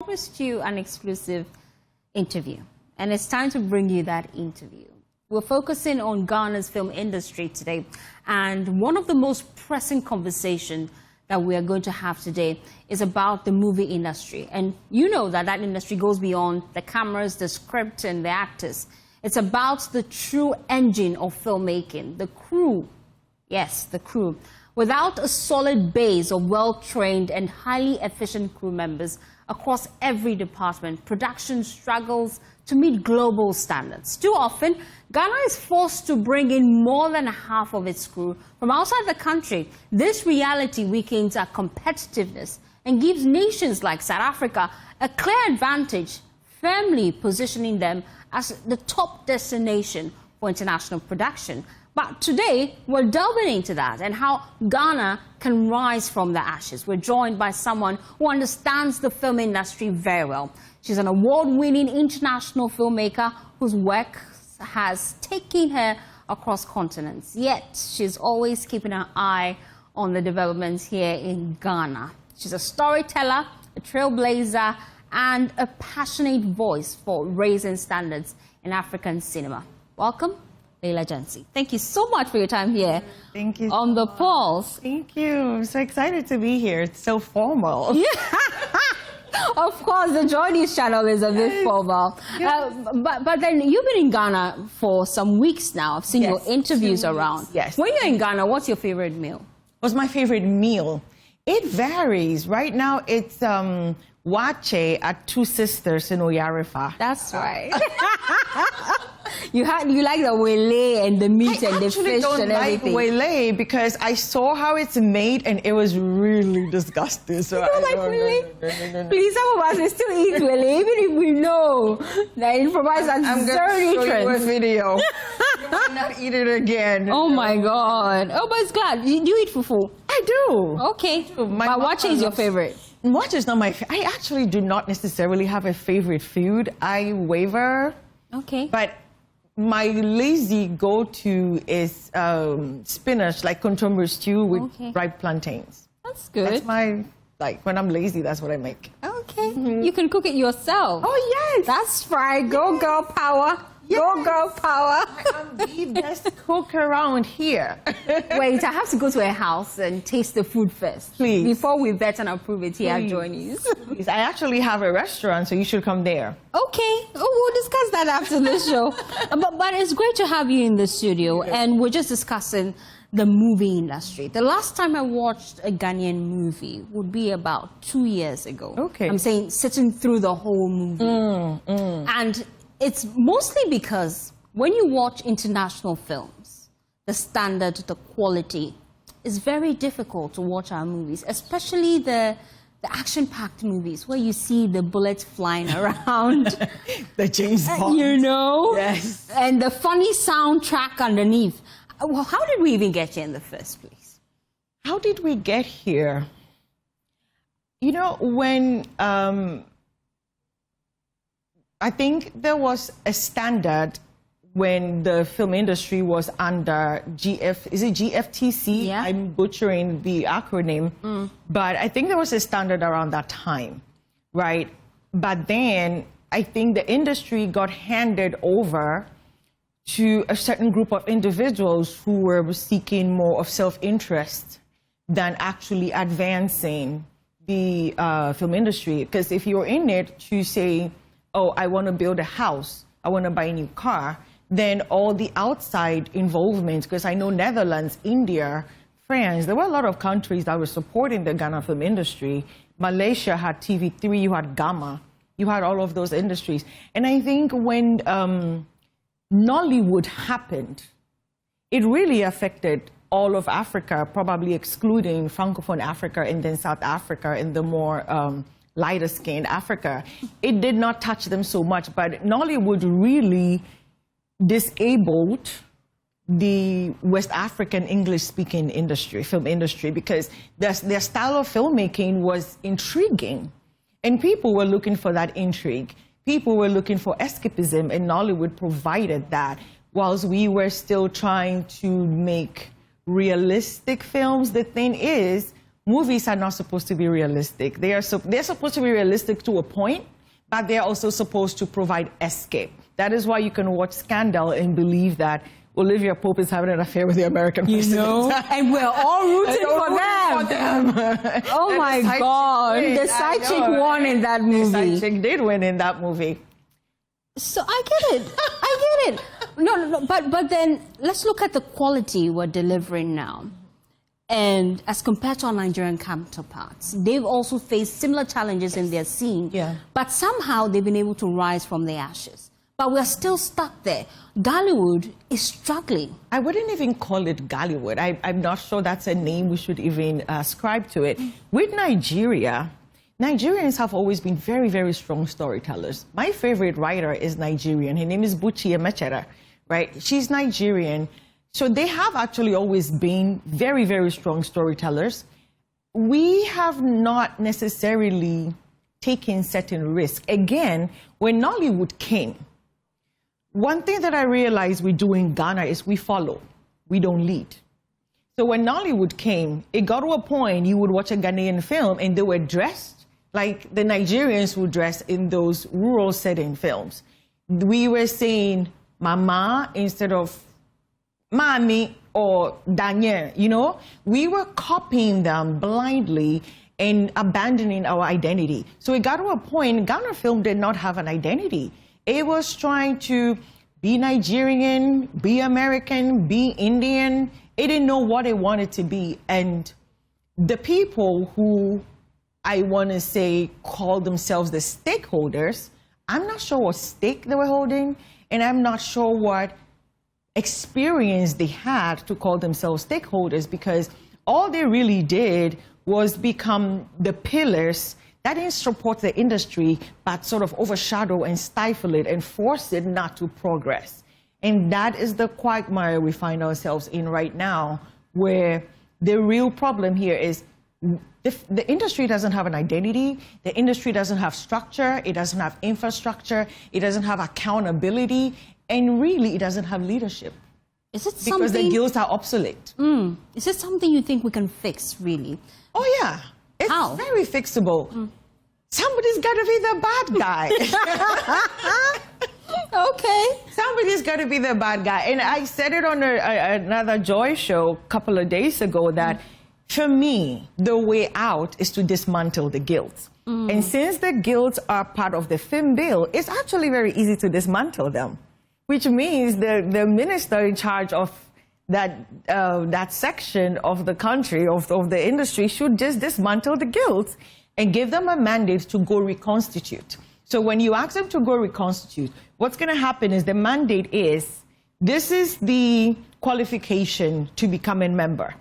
promised you an exclusive interview, and it's time to bring you that interview. We're focusing on Ghana's film industry today, and one of the most pressing conversations that we are going to have today is about the movie industry. And you know that that industry goes beyond the cameras, the script, and the actors. It's about the true engine of filmmaking, the crew. Yes, the crew. Without a solid base of well-trained and highly efficient crew members across every department, production struggles to meet global standards. Too often, Ghana is forced to bring in more than half of its crew from outside the country. This reality weakens our competitiveness and gives nations like South Africa a clear advantage, firmly positioning them as the top destination for international production. But today, we're delving into that and how Ghana can rise from the ashes. We're joined by someone who understands the film industry very well. She's an award-winning international filmmaker whose work has taken her across continents. Yet, she's always keeping her eye on the developments here in Ghana. She's a storyteller, a trailblazer, and a passionate voice for raising standards in African cinema. Welcome, Leila Djansi. Thank you so much for your time here. Thank you. On the Pulse. Thank you. I'm so excited to be here. It's so formal. Yeah. Of course, the Joy News channel is a bit formal. Yes. But then you've been in Ghana for some weeks now. I've seen your interviews around. Yes. When you're in Ghana, what's your favorite meal? What's my favorite meal? It varies. Right now, it's wache at Two Sisters in Oyarifa. That's right. You like the wele and the meat and the fish and everything. I actually don't like wele because I saw how it's made and it was really disgusting. So you don't like wele? No. Please, some of us will still eat wele, even if we know that it provides us zero nutrients. I'm going to show you a video. You might not eat it again. Oh my God. Oh, but it's glad. Do you eat fufu? I do. Okay. But wache is your favorite? Wache is not my favorite. I actually do not necessarily have a favorite food. I waver. Okay. But my lazy go-to is spinach, like contomber stew with ripe plantains. That's good. That's my, like, when I'm lazy, that's what I make. Okay. You can cook it yourself. Oh, yes. That's right. Go girl power. Yes. Go girl power. I'm the best cook around here. Wait, I have to go to a house and taste the food first. Please. Before we bet and approve it here at Joy News. Please. I actually have a restaurant, so you should come there. Okay. Oh, we'll discuss that after the show. But it's great to have you in the studio, and we're just discussing the movie industry. The last time I watched a Ghanaian movie would be about 2 years ago. Okay. I'm saying sitting through the whole movie. And it's mostly because when you watch international films, the standard, the quality, is very difficult to watch our movies, especially the action-packed movies where you see the bullets flying around. The James Bond. You know? Yes. And the funny soundtrack underneath. Well, how did we even get here in the first place? How did we get here? You know, when I think there was a standard when the film industry was under GFTC? Yeah. I'm butchering the acronym. But I think there was a standard around that time, right? But then I think the industry got handed over to a certain group of individuals who were seeking more of self-interest than actually advancing the film industry. Because if you're in it to say, oh, I want to build a house, I want to buy a new car, then all the outside involvement, because I know Netherlands, India, France, there were a lot of countries that were supporting the Ghana film industry. Malaysia had TV3, you had Gamma, you had all of those industries. And I think when Nollywood happened, it really affected all of Africa, probably excluding Francophone Africa and then South Africa and the more lighter-skinned Africa. It did not touch them so much, but Nollywood really disabled the West African English-speaking industry, film industry, because their style of filmmaking was intriguing. And people were looking for that intrigue. People were looking for escapism, and Nollywood provided that, whilst we were still trying to make realistic films. The thing is, movies are not supposed to be realistic. They're supposed to be realistic to a point, but they're also supposed to provide escape. That is why you can watch Scandal and believe that Olivia Pope is having an affair with the American president. You know, and we're all rooting for them. Oh my God. The side chick won in that movie. The side chick did win in that movie. So I get it. I get it. No, but then let's look at the quality we're delivering now. And as compared to our Nigerian counterparts, they've also faced similar challenges in their scene. Yeah. But somehow they've been able to rise from the ashes. But we're still stuck there. Gollywood is struggling. I wouldn't even call it Gollywood. I'm not sure that's a name we should even ascribe to it. With Nigeria, Nigerians have always been very, very strong storytellers. My favorite writer is Nigerian. Her name is Buchi Emechera, right? She's Nigerian. So they have actually always been very, very strong storytellers. We have not necessarily taken certain risks. Again, when Nollywood came, one thing that I realized we do in Ghana is we follow, we don't lead. So when Nollywood came, it got to a point you would watch a Ghanaian film and they were dressed like the Nigerians would dress in those rural setting films. We were saying mama instead of Mami or Daniel, you know? We were copying them blindly and abandoning our identity. So it got to a point, Ghana film did not have an identity. It was trying to be Nigerian, be American, be Indian. It didn't know what it wanted to be. And the people who, I want to say, call themselves the stakeholders, I'm not sure what stake they were holding, and I'm not sure what experience they had to call themselves stakeholders, because all they really did was become the pillars that didn't support the industry, but sort of overshadow and stifle it and force it not to progress. And that is the quagmire we find ourselves in right now, where the real problem here is the industry doesn't have an identity, the industry doesn't have structure, it doesn't have infrastructure, it doesn't have accountability, and really it doesn't have leadership. Is it something? Because the guilds are obsolete. Is it something you think we can fix, really? Oh yeah, it's How? very fixable. Somebody's got to be the bad guy. Okay. Somebody's got to be the bad guy. And I said it on another Joy show a couple of days ago that for me, the way out is to dismantle the guilds. And since the guilds are part of the film bill, it's actually very easy to dismantle them, which means the minister in charge of that section of the country, of the industry, should just dismantle the guilds and give them a mandate to go reconstitute. So when you ask them to go reconstitute, what's going to happen is the mandate is, this is the qualification to become a member.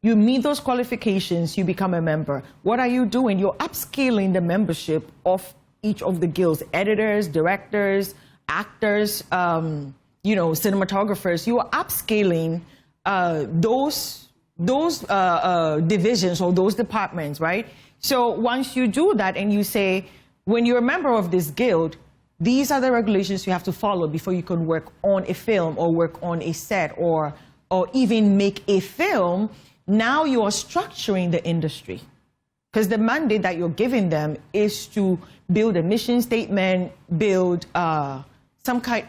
You meet those qualifications, you become a member. What are you doing? You're upscaling the membership of each of the guilds, editors, directors, actors, cinematographers. You are upscaling those divisions or those departments, right? So once you do that and you say, when you're a member of this guild, these are the regulations you have to follow before you can work on a film or work on a set or even make a film. Now you are structuring the industry, because the mandate that you're giving them is to build a mission statement, build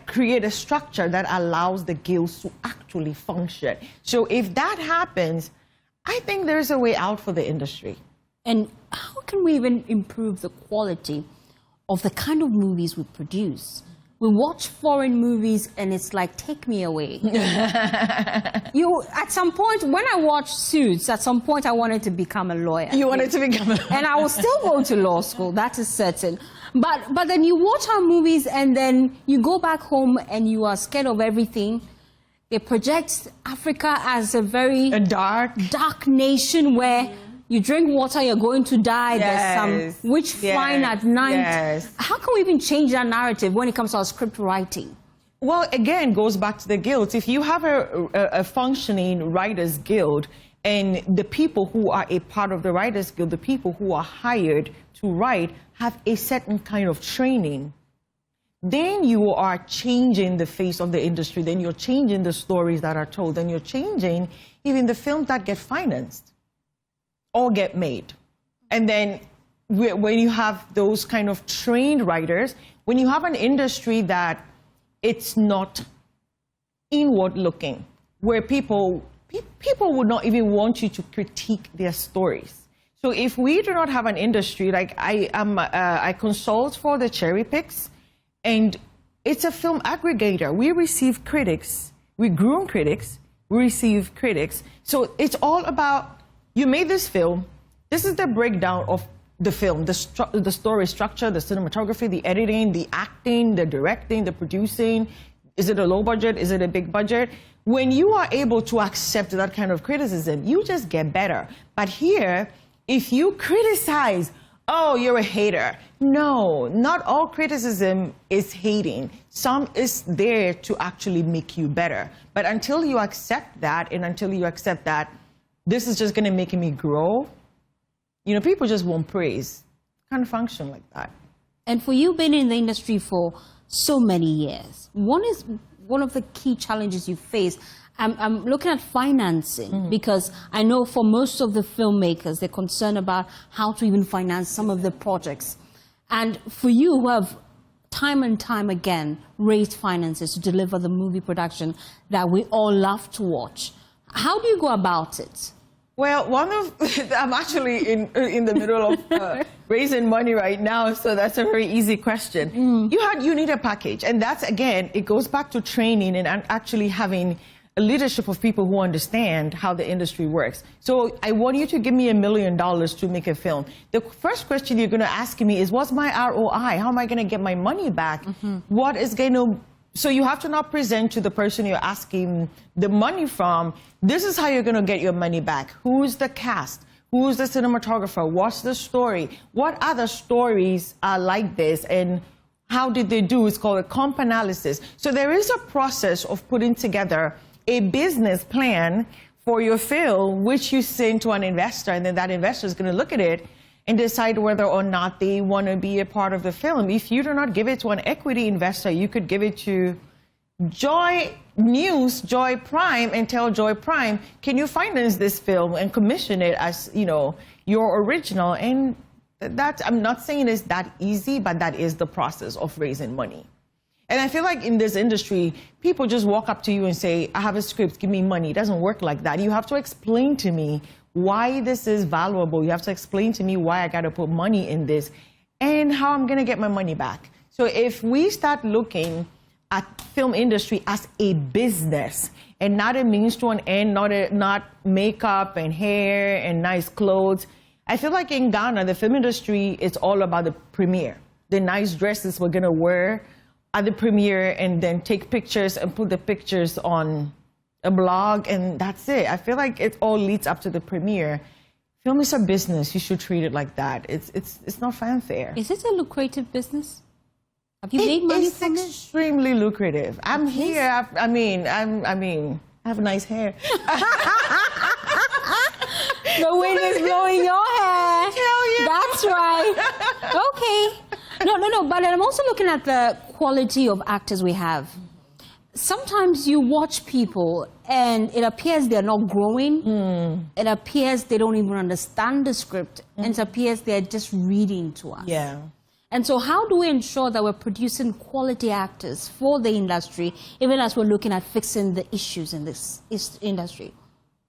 create a structure that allows the guilds to actually function. So if that happens, I think there's a way out for the industry. And how can we even improve the quality of the kind of movies we produce? We watch foreign movies and it's like, take me away. At some point, when I watched Suits, at some point I wanted to become a lawyer. You wanted to become a lawyer. And I will still go to law school, that is certain. But then you watch our movies and then you go back home and you are scared of everything. They project Africa as a very dark nation where you drink water, you're going to die. Yes. There's some witch flying at night. Yes. How can we even change that narrative when it comes to our script writing? Well, again, goes back to the guilds. If you have a functioning writers guild, and the people who are a part of the writers guild, the people who are hired to write, have a certain kind of training, then you are changing the face of the industry. Then you're changing the stories that are told. Then you're changing even the films that get financed. all get made. And then when you have those kind of trained writers, when you have an industry that it's not inward looking, where people would not even want you to critique their stories. So if we do not have an industry, like I consult for the Cherry Picks, and it's a film aggregator. We receive critics, we groom critics, we receive critics. So it's all about, you made this film, this is the breakdown of the film, the story structure, the cinematography, the editing, the acting, the directing, the producing. Is it a low budget? Is it a big budget? When you are able to accept that kind of criticism, you just get better. But here, if you criticize, oh, you're a hater. No, not all criticism is hating. Some is there to actually make you better. But until you accept that, and until you accept that this is just going to make me grow, you know, people just won't praise. Can't function like that. And for you being in the industry for so many years, one of the key challenges you face, I'm looking at financing, because I know for most of the filmmakers, they're concerned about how to even finance some of the projects. And for you who have time and time again raised finances to deliver the movie production that we all love to watch, how do you go about it? Well, I'm actually in the middle of raising money right now, so that's a very easy question. You need a package, and that's, again, it goes back to training and actually having a leadership of people who understand how the industry works. So I want you to give me $1 million to make a film. The first question you're going to ask me is, what's my ROI? How am I going to get my money back? What is going to... So you have to not present to the person you're asking the money from, this is how you're going to get your money back. Who's the cast? Who's the cinematographer? What's the story? What other stories are like this? And how did they do? It's called a comp analysis. So there is a process of putting together a business plan for your film, which you send to an investor, and then that investor is going to look at it and decide whether or not they want to be a part of the film. If you do not give it to an equity investor, you could give it to Joy News, Joy Prime, and tell Joy Prime, can you finance this film and commission it as, you know, your original? And that, I'm not saying it's that easy, but that is the process of raising money. And I feel like in this industry, people just walk up to you and say, I have a script, give me money. It doesn't work like that. You have to explain to me why this is valuable. You have to explain to me why I got to put money in this and how I'm going to get my money back. So if we start looking at film industry as a business and not a means to an end, not makeup and hair and nice clothes, I feel like in Ghana, the film industry is all about the premiere, the nice dresses we're going to wear at the premiere and then take pictures and put the pictures on a blog, and that's it. I feel like it all leads up to the premiere. Film is a business. You should treat it like that. It's not fanfare. Is it a lucrative business? Have you made money from it? It's extremely lucrative. I'm here. I mean, I have nice hair. The wind is blowing your hair. Tell you. That's right. Okay. No. But I'm also looking at the quality of actors we have. Sometimes you watch people and it appears they're not growing. It appears they don't even understand the script. And it appears they're just reading to us. Yeah. And so how do we ensure that we're producing quality actors for the industry, even as we're looking at fixing the issues in this industry?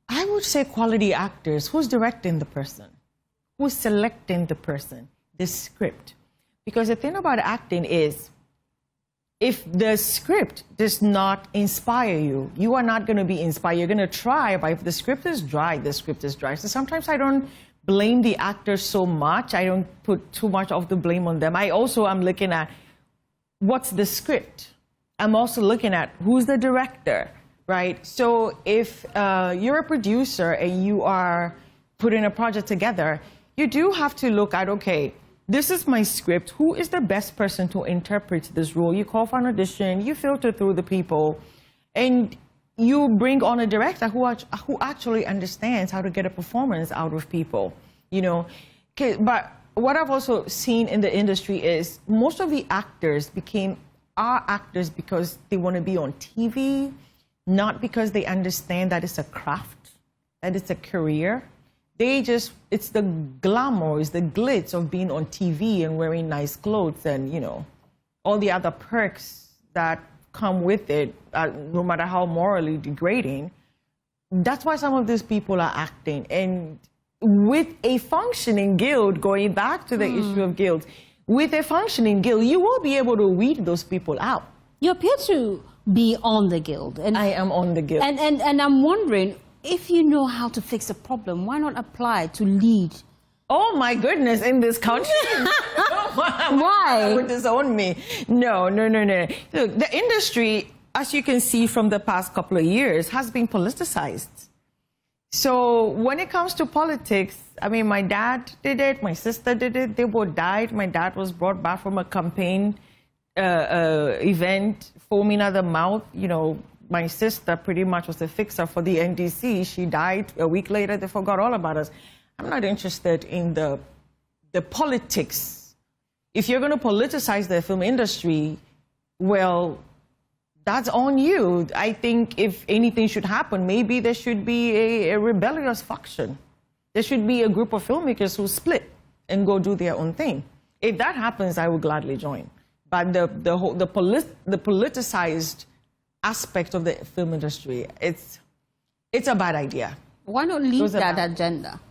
I would say quality actors. Who's directing the person? Who's selecting the person? The script. Because the thing about acting is, if the script does not inspire you, you are not going to be inspired. You're going to try, but if the script is dry, the script is dry. So sometimes I don't blame the actors so much. I don't put too much of the blame on them. I also am looking at what's the script. I'm also looking at who's the director, right? So if you're a producer and you are putting a project together, you do have to look at, okay, this is my script. Who is the best person to interpret this role? You call for an audition, you filter through the people, and you bring on a director who actually understands how to get a performance out of people, you know. But what I've also seen in the industry is most of the actors are actors because they want to be on TV, not because they understand that it's a craft, that it's a career, it's the glamour, it's the glitz of being on TV and wearing nice clothes and, you know, all the other perks that come with it, no matter how morally degrading. That's why some of these people are acting. And with a functioning guild, going back to the issue of guilds, with a functioning guild, you will be able to weed those people out. You appear to be on the guild. And I am on the guild. And I'm wondering, if you know how to fix a problem, why not apply to lead? Oh my goodness, in this country? Why? Would disown me? No. Look, the industry, as you can see from the past couple of years, has been politicized. So when it comes to politics, I mean, my dad did it, my sister did it, they both died. My dad was brought back from a campaign event, foaming at the mouth. You know, my sister pretty much was a fixer for the NDC. She died a week later, they forgot all about us. I'm not interested in the politics. If you're going to politicize the film industry, well, that's on you. I think if anything should happen, maybe there should be a rebellious faction. There should be a group of filmmakers who split and go do their own thing. If that happens, I will gladly join. But the politicized aspect of the film industry, it's a bad idea. Why not leave that agenda?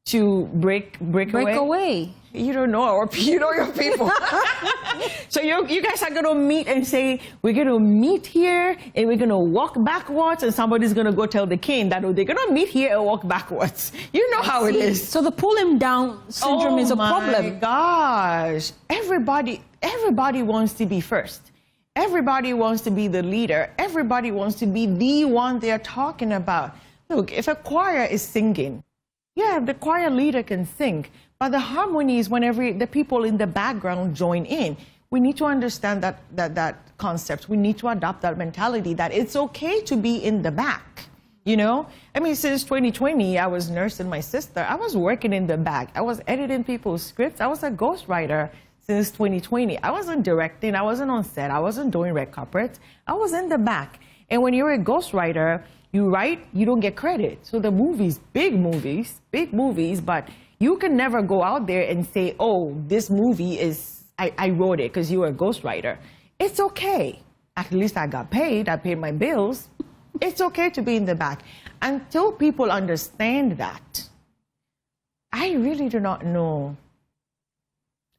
To break away. You don't know, or you know your people. So you guys are going to meet and say, we're going to meet here and we're going to walk backwards, and somebody's going to go tell the king that they're going to meet here and walk backwards. You know how it is. So the pull him down syndrome is a problem. Oh my gosh. Everybody wants to be first. Everybody wants to be the leader. Everybody wants to be the one they're talking about. Look, if a choir is singing, yeah, the choir leader can sing, but the harmony is when the people in the background join in. We need to understand that concept. We need to adopt that mentality that it's okay to be in the back, you know? I mean, since 2020, I was nursing my sister. I was working in the back. I was editing people's scripts. I was a ghostwriter since 2020. I wasn't directing. I wasn't on set. I wasn't doing red carpets. I was in the back. And when you're a ghostwriter, you write, you don't get credit. So the movies, big movies, but you can never go out there and say, oh, this movie is, I wrote it because you were a ghostwriter. It's okay. At least I got paid. I paid my bills. It's okay to be in the back. Until people understand that, I really do not know.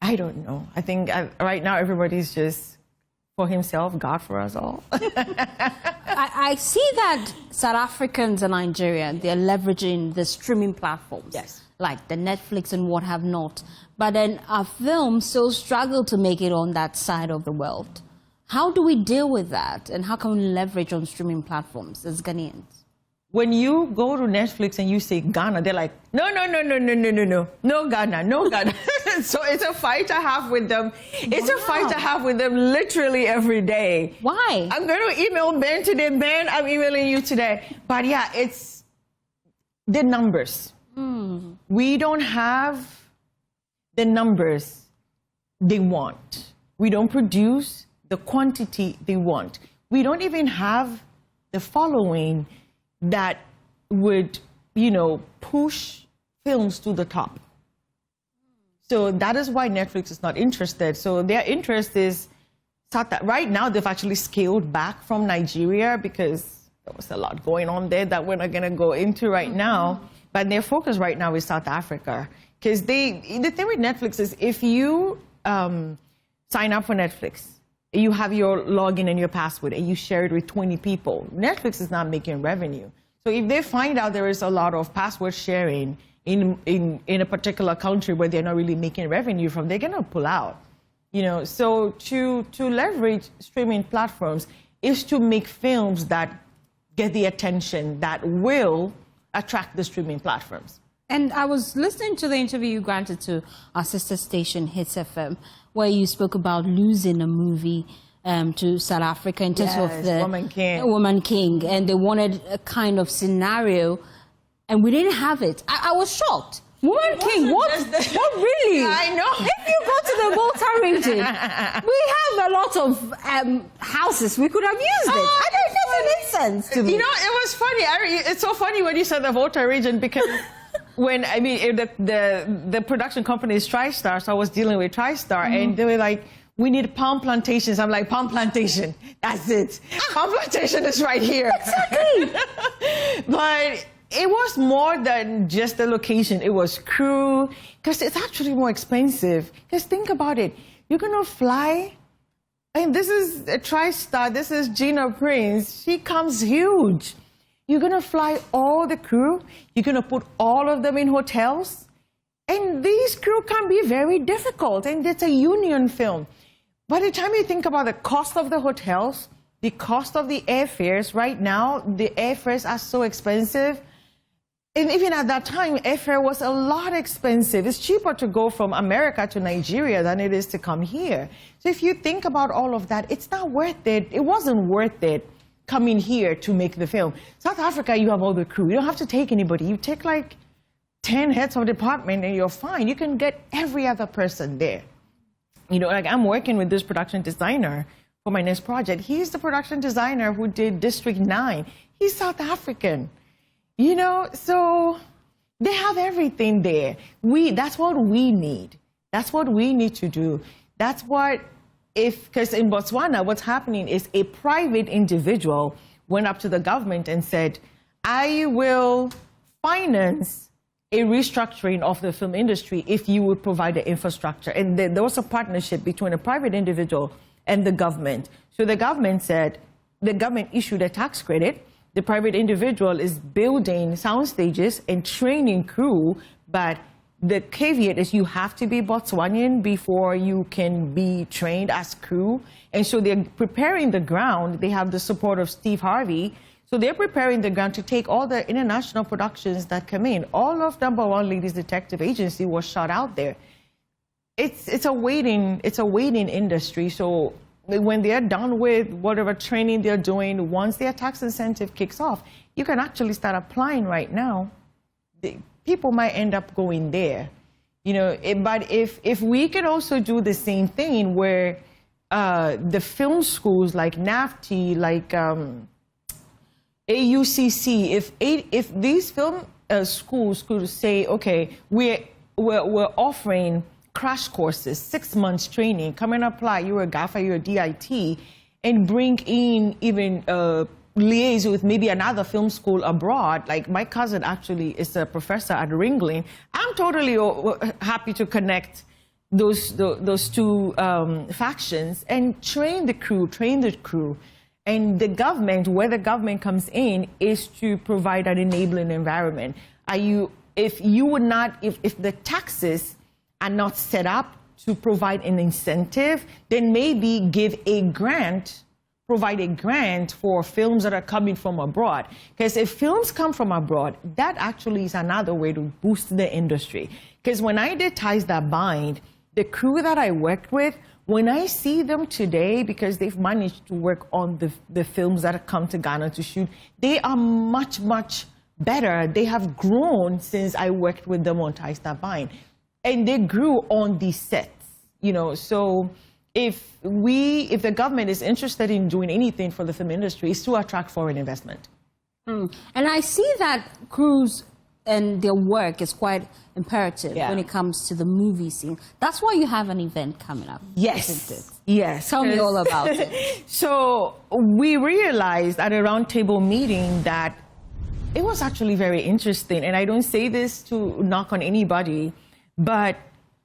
I don't know. I think right now everybody's just for himself, God for us all. I see that South Africans and Nigerians, they're leveraging the streaming platforms. Yes. Like the Netflix and what have not. But then our films still struggle to make it on that side of the world. How do we deal with that? And how can we leverage on streaming platforms as Ghanaians? When you go to Netflix and you say Ghana, they're like, no, Ghana. So it's a fight I have with them. It's a fight I have with them literally every day. Why? I'm going to email Ben today. Ben, I'm emailing you today. But yeah, it's the numbers. We don't have the numbers they want. We don't produce the quantity they want. We don't even have the following that would, you know, push films to the top. So that is why Netflix is not interested. So their interest is, right now they've actually scaled back from Nigeria because there was a lot going on there that we're not going to go into right now. But their focus right now is South Africa. Because the thing with Netflix is if you sign up for Netflix, you have your login and your password and you share it with 20 people, Netflix is not making revenue. So if they find out there is a lot of password sharing in a particular country where they're not really making revenue from, they're going to pull out. You know, so to leverage streaming platforms is to make films that get the attention that will attract the streaming platforms. And I was listening to the interview you granted to our sister station, Hits FM, where you spoke about losing a movie to South Africa in terms of the Woman King. And they wanted a kind of scenario, and we didn't have it. I was shocked. Woman King, what really? I know. If you go to the Volta region, we have a lot of houses. We could have used it. I don't know if it makes sense to me. You know, it was funny. It's so funny when you said the Volta region because when, I mean, the production company is TriStar, so I was dealing with TriStar, and they were like, we need palm plantations. I'm like, palm plantation, that's it. Palm plantation is right here. Exactly. But it was more than just the location. It was crew, because it's actually more expensive. Because think about it. You're going to fly, and this is a TriStar, this is Gina Prince. She comes huge. You're going to fly all the crew. You're going to put all of them in hotels. And these crew can be very difficult, and it's a union film. By the time you think about the cost of the hotels, the cost of the airfares, right now, the airfares are so expensive. And even at that time, airfare was a lot expensive. It's cheaper to go from America to Nigeria than it is to come here. So if you think about all of that, it's not worth it. It wasn't worth it coming here to make the film. South Africa, you have all the crew. You don't have to take anybody. You take like 10 heads of department and you're fine. You can get every other person there. You know, like I'm working with this production designer for my next project. He's the production designer who did District 9. He's South African. You know, so they have everything there. That's what we need. That's what we need to do. That's what, because in Botswana, what's happening is a private individual went up to the government and said, I will finance a restructuring of the film industry if you would provide the infrastructure. And there was a partnership between a private individual and the government. So the government said, the government issued a tax credit. The private individual is building sound stages and training crew, but the caveat is you have to be Botswanian before you can be trained as crew. And so they're preparing the ground. They have the support of Steve Harvey. So they're preparing the ground to take all the international productions that come in. All of #1 Ladies Detective Agency was shot out there. It's a waiting industry. So when they're done with whatever training they're doing, once their tax incentive kicks off, you can actually start applying right now. People might end up going there, you know. But if we could also do the same thing where the film schools like NAFTI, like AUCC, if these film schools could say, okay, we're offering crash courses, 6 months training, come and apply, you're a GAFA, you're a DIT, and bring in even liaise with maybe another film school abroad. Like my cousin actually is a professor at Ringling. I'm totally happy to connect those two factions and train the crew. And the government, where the government comes in, is to provide an enabling environment. If the taxes are not set up to provide an incentive, then maybe provide a grant for films that are coming from abroad. Because if films come from abroad, that actually is another way to boost the industry. Because when I did Ties That Bind, the crew that I worked with, when I see them today, because they've managed to work on the films that have come to Ghana to shoot, they are much, much better. They have grown since I worked with them on Ties That Bind. And they grew on these sets, you know. So if the government is interested in doing anything for the film industry, it's to attract foreign investment. And I see that crews and their work is quite imperative when it comes to the movie scene. That's why you have an event coming up. Yes. Isn't it? Yes. Tell me all about it. So we realized at a roundtable meeting that it was actually very interesting. And I don't say this to knock on anybody, but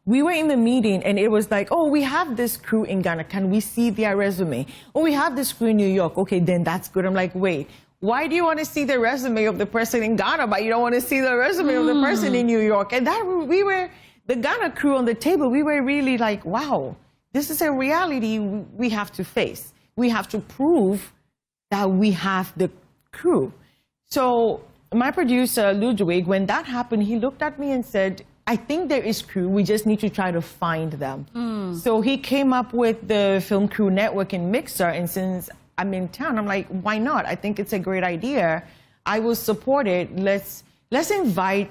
we were in the meeting and it was like, oh, we have this crew in Ghana. Can we see their resume? Oh, we have this crew in New York. Okay, then that's good. I'm like, wait. Why do you want to see the resume of the person in Ghana, but you don't want to see the resume of the person in New York? And that the Ghana crew on the table, we were really like, wow, this is a reality we have to face. We have to prove that we have the crew. So my producer, Ludwig, when that happened, he looked at me and said, I think there is crew, we just need to try to find them. So he came up with the Film Crew Network in Mixer, and since I'm in town, I'm like, why not? I think it's a great idea. I will support it. Let's invite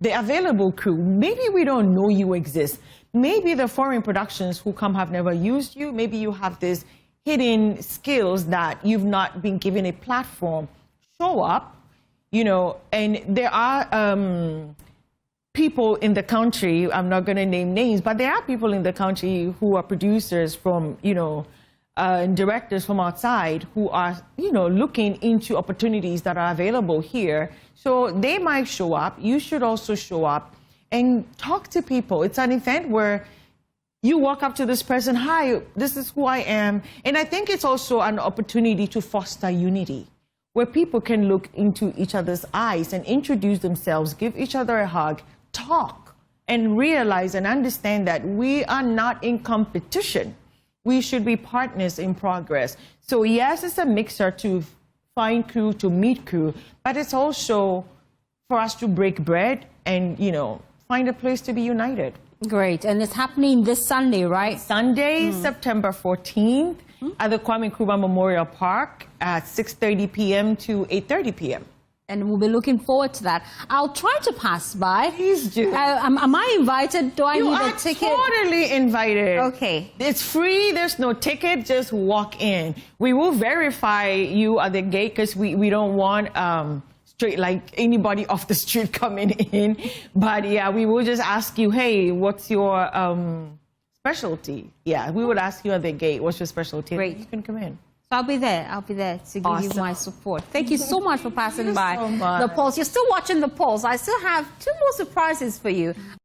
the available crew. Maybe we don't know you exist. Maybe the foreign productions who come have never used you. Maybe you have these hidden skills that you've not been given a platform. Show up, you know, and there are people in the country, I'm not going to name names, but there are people in the country who are producers from, and directors from outside who are, looking into opportunities that are available here. So they might show up. You should also show up and talk to people. It's an event where you walk up to this person, hi, this is who I am. And I think it's also an opportunity to foster unity, where people can look into each other's eyes and introduce themselves, give each other a hug, talk, and realize and understand that we are not in competition. We should be partners in progress. So yes, it's a mixer to find crew, to meet crew, but it's also for us to break bread and, find a place to be united. Great. And it's happening this Sunday, right? Sunday, September 14th, at the Kwame Nkrumah Memorial Park at 6:30 p.m. to 8:30 p.m. And we'll be looking forward to that. I'll try to pass by. Please do. Am I invited? Do I need a ticket? You are totally invited. Okay. It's free. There's no ticket. Just walk in. We will verify you at the gate because we don't want straight like anybody off the street coming in. But yeah, we will just ask you, hey, what's your specialty? Yeah, we would ask you at the gate, what's your specialty? Great. You can come in. I'll be there. I'll be there to give you my support. Thank you so much for passing by so much. the polls. You're still watching the polls. I still have 2 more surprises for you.